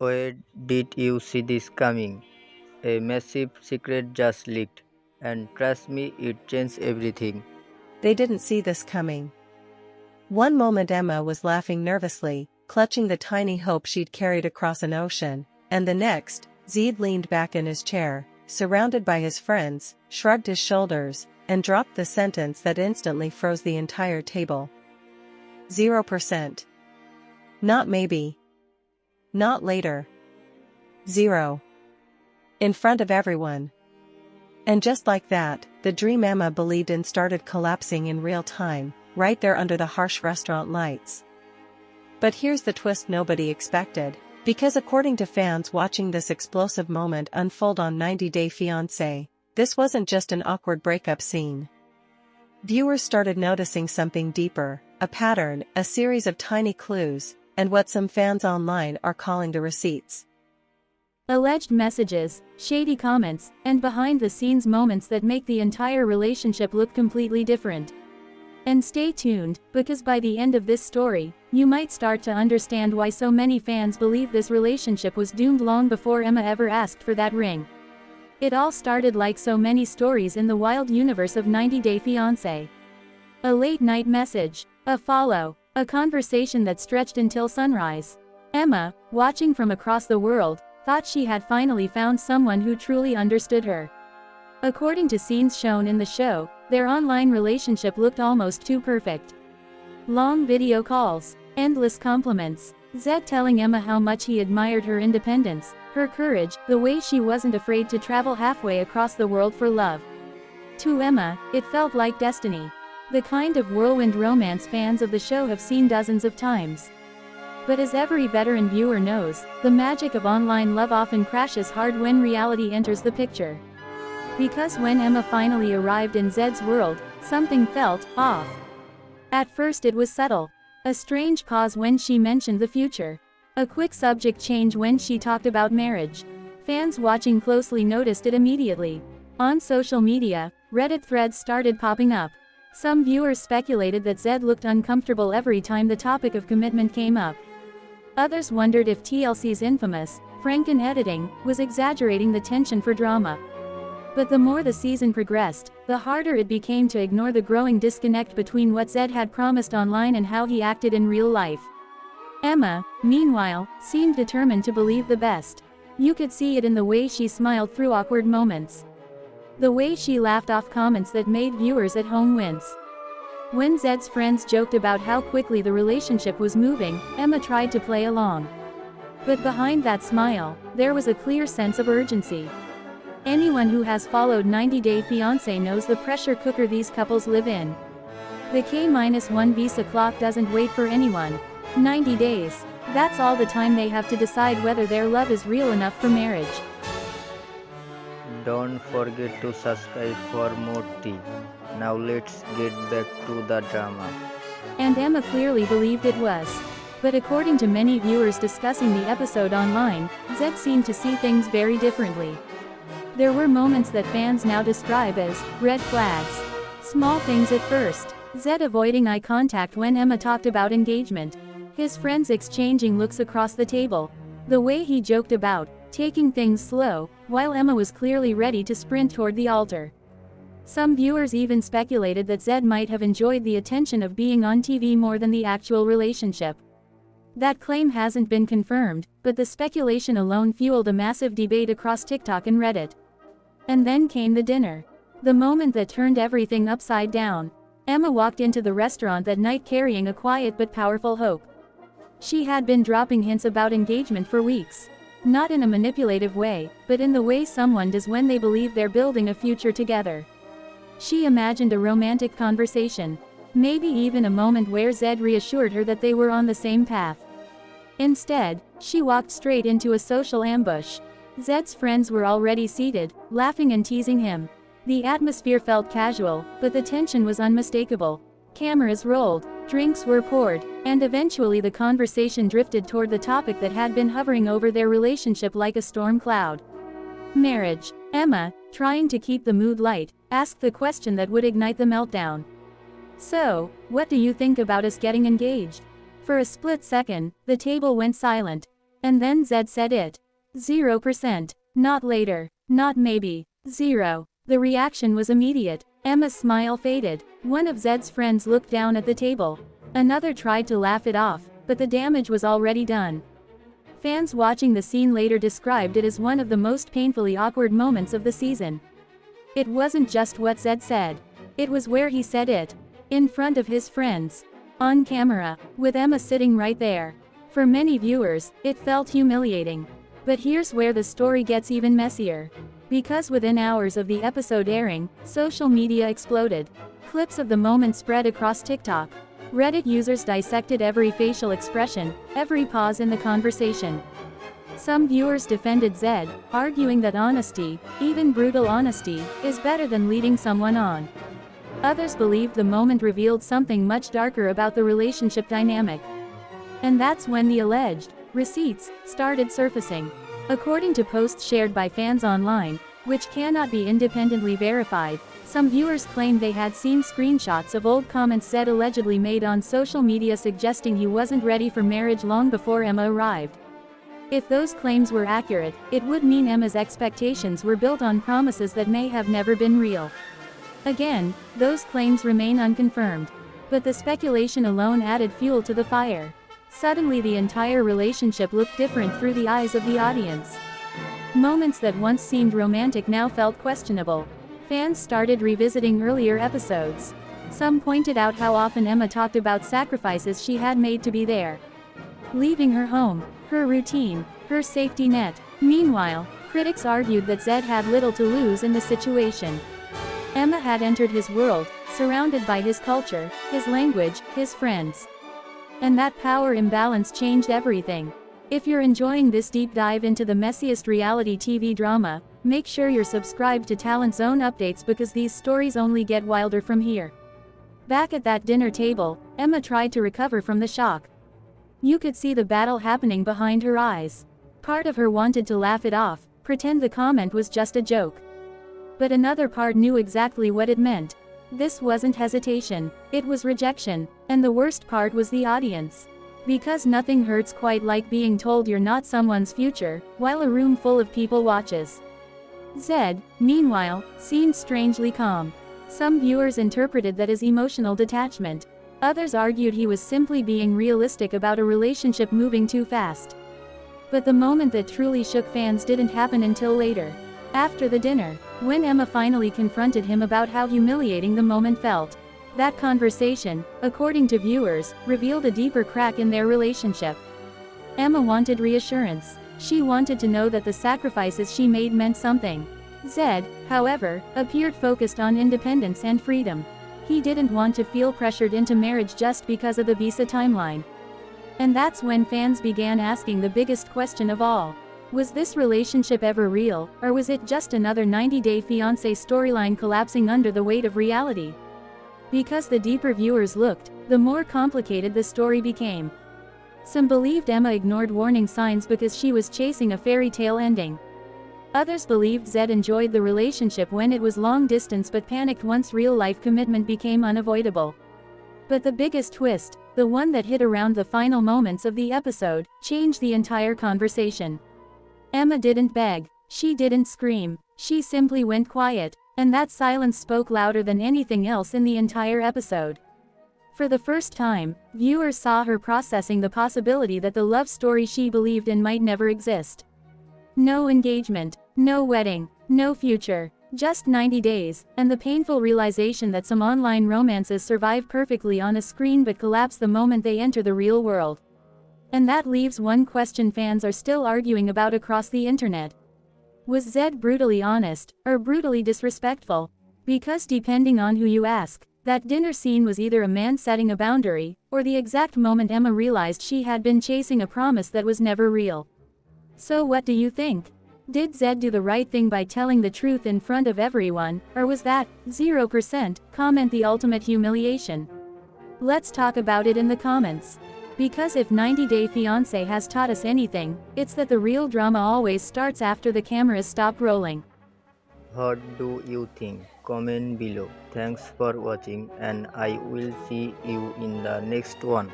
Where did you see this coming? A massive secret just leaked, and trust me, it changed everything. They didn't see this coming. One moment Emma was laughing nervously, clutching the tiny hope she'd carried across an ocean, and the next, Zead leaned back in his chair, surrounded by his friends, shrugged his shoulders, and dropped the sentence that instantly froze the entire table. 0%. Not maybe. Not later. 0. In front of everyone. And just like that, the dream Emma believed in started collapsing in real time, right there under the harsh restaurant lights. But here's the twist nobody expected, because according to fans watching this explosive moment unfold on 90 Day Fiancé, this wasn't just an awkward breakup scene. Viewers started noticing something deeper, a pattern, a series of tiny clues, and what some fans online are calling the receipts. Alleged messages, shady comments, and behind-the-scenes moments that make the entire relationship look completely different. And stay tuned, because by the end of this story, you might start to understand why so many fans believe this relationship was doomed long before Emma ever asked for that ring. It all started like so many stories in the wild universe of 90 Day Fiancé. A late-night message, a follow, a conversation that stretched until sunrise. Emma, watching from across the world, thought she had finally found someone who truly understood her. According to scenes shown in the show, their online relationship looked almost too perfect. Long video calls, endless compliments, Zead telling Emma how much he admired her independence, her courage, the way she wasn't afraid to travel halfway across the world for love. To Emma, it felt like destiny. The kind of whirlwind romance fans of the show have seen dozens of times. But as every veteran viewer knows, the magic of online love often crashes hard when reality enters the picture. Because when Emma finally arrived in Zead's world, something felt off. At first it was subtle. A strange pause when she mentioned the future. A quick subject change when she talked about marriage. Fans watching closely noticed it immediately. On social media, Reddit threads started popping up. Some viewers speculated that Zead looked uncomfortable every time the topic of commitment came up. Others wondered if TLC's infamous, Franken editing, was exaggerating the tension for drama. But the more the season progressed, the harder it became to ignore the growing disconnect between what Zead had promised online and how he acted in real life. Emma, meanwhile, seemed determined to believe the best. You could see it in the way she smiled through awkward moments. The way she laughed off comments that made viewers at home wince. When Zead's friends joked about how quickly the relationship was moving, Emma tried to play along. But behind that smile, there was a clear sense of urgency. Anyone who has followed 90 Day Fiancé knows the pressure cooker these couples live in. The K-1 visa clock doesn't wait for anyone. 90 days. That's all the time they have to decide whether their love is real enough for marriage. Don't forget to subscribe for more tea. Now let's get back to the drama. And Emma clearly believed it was. But according to many viewers discussing the episode online, Zead seemed to see things very differently. There were moments that fans now describe as red flags. Small things at first. Zead avoiding eye contact when Emma talked about engagement. His friends exchanging looks across the table. The way he joked about taking things slow, while Emma was clearly ready to sprint toward the altar. Some viewers even speculated that Zead might have enjoyed the attention of being on TV more than the actual relationship. That claim hasn't been confirmed, but the speculation alone fueled a massive debate across TikTok and Reddit. And then came the dinner. The moment that turned everything upside down. Emma walked into the restaurant that night carrying a quiet but powerful hope. She had been dropping hints about engagement for weeks. Not in a manipulative way, but in the way someone does when they believe they're building a future together. She imagined a romantic conversation. Maybe even a moment where Zead reassured her that they were on the same path. Instead, she walked straight into a social ambush. Zead's friends were already seated, laughing and teasing him. The atmosphere felt casual, but the tension was unmistakable. Cameras rolled, drinks were poured, and eventually the conversation drifted toward the topic that had been hovering over their relationship like a storm cloud. Marriage. Emma, trying to keep the mood light, asked the question that would ignite the meltdown. So, what do you think about us getting engaged? For a split second, the table went silent. And then Zead said it. 0%. Not later. Not maybe. 0. The reaction was immediate. Emma's smile faded. One of Zead's friends looked down at the table. Another tried to laugh it off, but the damage was already done. Fans watching the scene later described it as one of the most painfully awkward moments of the season. It wasn't just what Zead said. It was where he said it. In front of his friends. On camera. With Emma sitting right there. For many viewers, it felt humiliating. But here's where the story gets even messier. Because within hours of the episode airing, social media exploded. Clips of the moment spread across TikTok. Reddit users dissected every facial expression, every pause in the conversation. Some viewers defended Zead, arguing that honesty, even brutal honesty, is better than leading someone on. Others believed the moment revealed something much darker about the relationship dynamic. And that's when the alleged receipts started surfacing. According to posts shared by fans online, which cannot be independently verified, some viewers claimed they had seen screenshots of old comments Zead allegedly made on social media suggesting he wasn't ready for marriage long before Emma arrived. If those claims were accurate, it would mean Emma's expectations were built on promises that may have never been real. Again, those claims remain unconfirmed. But the speculation alone added fuel to the fire. Suddenly the entire relationship looked different through the eyes of the audience. Moments that once seemed romantic now felt questionable. Fans started revisiting earlier episodes. Some pointed out how often Emma talked about sacrifices she had made to be there. Leaving her home, her routine, her safety net. Meanwhile, critics argued that Zead had little to lose in the situation. Emma had entered his world, surrounded by his culture, his language, his friends. And that power imbalance changed everything. If you're enjoying this deep dive into the messiest reality TV drama, make sure you're subscribed to Talent Zone updates because these stories only get wilder from here. Back at that dinner table, Emma tried to recover from the shock. You could see the battle happening behind her eyes. Part of her wanted to laugh it off, pretend the comment was just a joke. But another part knew exactly what it meant. This wasn't hesitation, it was rejection, and the worst part was the audience. Because nothing hurts quite like being told you're not someone's future, while a room full of people watches. Zead, meanwhile, seemed strangely calm. Some viewers interpreted that as emotional detachment. Others argued he was simply being realistic about a relationship moving too fast. But the moment that truly shook fans didn't happen until later. After the dinner, when Emma finally confronted him about how humiliating the moment felt. That conversation, according to viewers, revealed a deeper crack in their relationship. Emma wanted reassurance. She wanted to know that the sacrifices she made meant something. Zead, however, appeared focused on independence and freedom. He didn't want to feel pressured into marriage just because of the visa timeline. And that's when fans began asking the biggest question of all. Was this relationship ever real, or was it just another 90-day fiancé storyline collapsing under the weight of reality? Because the deeper viewers looked, the more complicated the story became. Some believed Emma ignored warning signs because she was chasing a fairy tale ending. Others believed Zead enjoyed the relationship when it was long distance but panicked once real-life commitment became unavoidable. But the biggest twist, the one that hit around the final moments of the episode, changed the entire conversation. Emma didn't beg. She didn't scream. She simply went quiet, and that silence spoke louder than anything else in the entire episode. For the first time, viewers saw her processing the possibility that the love story she believed in might never exist. No engagement, no wedding, no future, just 90 days, and the painful realization that some online romances survive perfectly on a screen but collapse the moment they enter the real world. And that leaves one question fans are still arguing about across the internet. Was Zead brutally honest, or brutally disrespectful? Because depending on who you ask, that dinner scene was either a man setting a boundary, or the exact moment Emma realized she had been chasing a promise that was never real. So what do you think? Did Zead do the right thing by telling the truth in front of everyone, or was that 0% comment the ultimate humiliation? Let's talk about it in the comments. Because if 90 Day Fiancé has taught us anything, it's that the real drama always starts after the cameras stop rolling. What do you think? Comment below. Thanks for watching and I will see you in the next one.